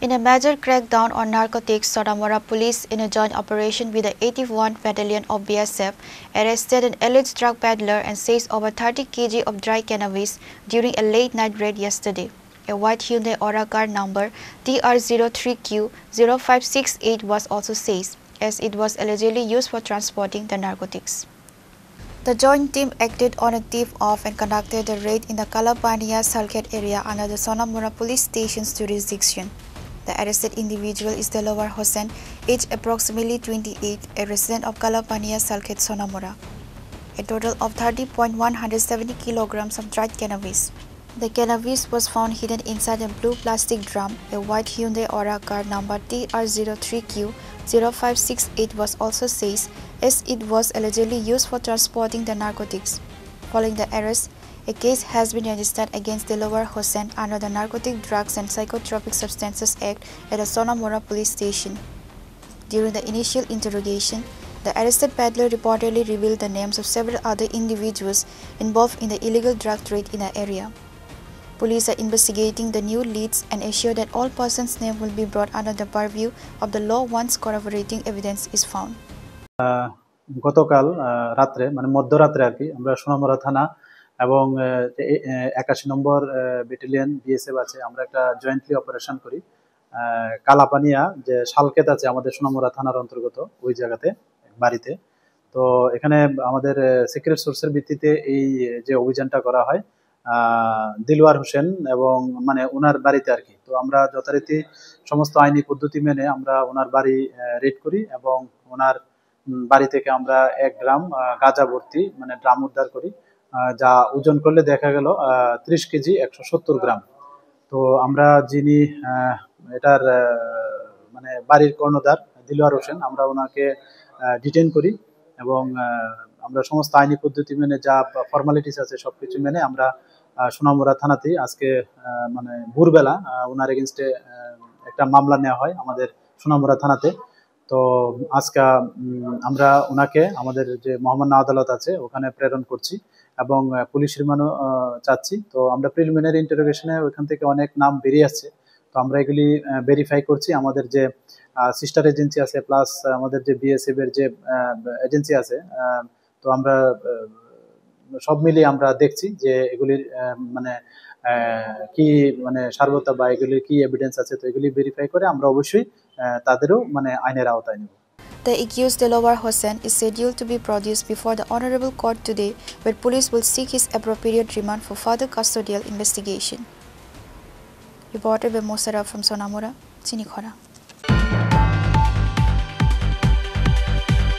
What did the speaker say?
In a major crackdown on narcotics, Sonamora police, in a joint operation with the 81st Battalion of BSF, arrested an alleged drug peddler and seized over 30 kg of dry cannabis during a late-night raid yesterday. A white Hyundai Aura car number TR03Q0568 was also seized, as it was allegedly used for transporting the narcotics. The joint team acted on a tip-off and conducted the raid in the Kalapania Salket area under the Sonamora police station's jurisdiction. The arrested individual is Delawar Hossain, aged approximately 28, a resident of Kalapania Salket, Sonamora. A total of 30.170 kilograms of dried cannabis. The cannabis was found hidden inside a blue plastic drum. A white Hyundai Aura car number TR03Q0568 was also seized, as it was allegedly used for transporting the narcotics. Following the arrest, a case has been registered against Delawar Hossain under the Narcotic Drugs and Psychotropic Substances Act at the Sonamora police station. During the initial interrogation, the arrested peddler reportedly revealed the names of several other individuals involved in the illegal drug trade in the area. Police are investigating the new leads and assure that all persons' names will be brought under the purview of the law once corroborating evidence is found. গতকাল রাত্রে মানে মধ্যরাত্রে আর কি আমরা সোনামুড়া থানা এবং 81 নম্বর battalion BSF আছে আমরা একটা জয়েন্টলি অপারেশন করি কালাপানিয়া যে শালকেত আছে আমাদের সোনামুড়া থানার অন্তর্গত ওই জায়গাতে বাড়িতে তো এখানে আমাদের সিক্রেট সোর্সের ভিত্তিতে এই যে অভিযানটা করা হয় দিলওয়ার হোসেন এবং মানে ওনার বাড়িতে আর কি তো আমরা যথারীতি সমস্ত আইনি পদ্ধতি মেনে আমরা ওনার বাড়ি রেড করি এবং ওনার বাড়ি থেকে আমরা 1 গ্রাম গাঁজা ভর্তি মানে ড্রাম উদ্ধার করি যা ওজন করলে দেখা গেল 30 কেজি 170 গ্রাম তো আমরা যিনি এটার মানে বাড়ির কর্ণধার দিলওয়ার হোসেন আমরা ওনাকে ডিটেইন করি এবং আমরা সমস্ত আইনি পদ্ধতি মেনে যা ফর্মালিটিস আছে সবকিছু মেনে আমরা সোনামুড়া থানাতেই আজকে মানে ভোরবেলা ওনার এগেইনস্টে একটা মামলা নেওয়া হয় আমাদের সোনামুড়া থানাতে তো আজকে আমরা ওনাকে আমাদের যে মহামান্য আদালত আছে ওখানে প্রেরণ করছি এবং পুলিশ রিমান্ডও চাচ্ছি তো আমরা প্রিলিমিনারি ইন্টারোগেশনে ওখান থেকে অনেক নাম বেরিয়ে আসছে তো আমরা এগুলি ভেরিফাই করছি আমাদের যে সিস্টার এজেন্সি আছে প্লাস আমাদের যে বিএসএফ এর যে এজেন্সি আছে তো আমরা সব মিলিয়ে আমরা দেখছি যে এগুলির মানে কি মানে সার্বতা বা এগুলির কি এভিডেন্স আছে তো এগুলি ভেরিফাই করে আমরা অবশ্যই তাদেরও মানে আইনের আওতায় নেব The accused Delawar Hossain is scheduled to be produced before the Honorable Court today, where police will seek his appropriate remand for further custodial investigation. Reported by Mosara from Sonamura, Chinikhora.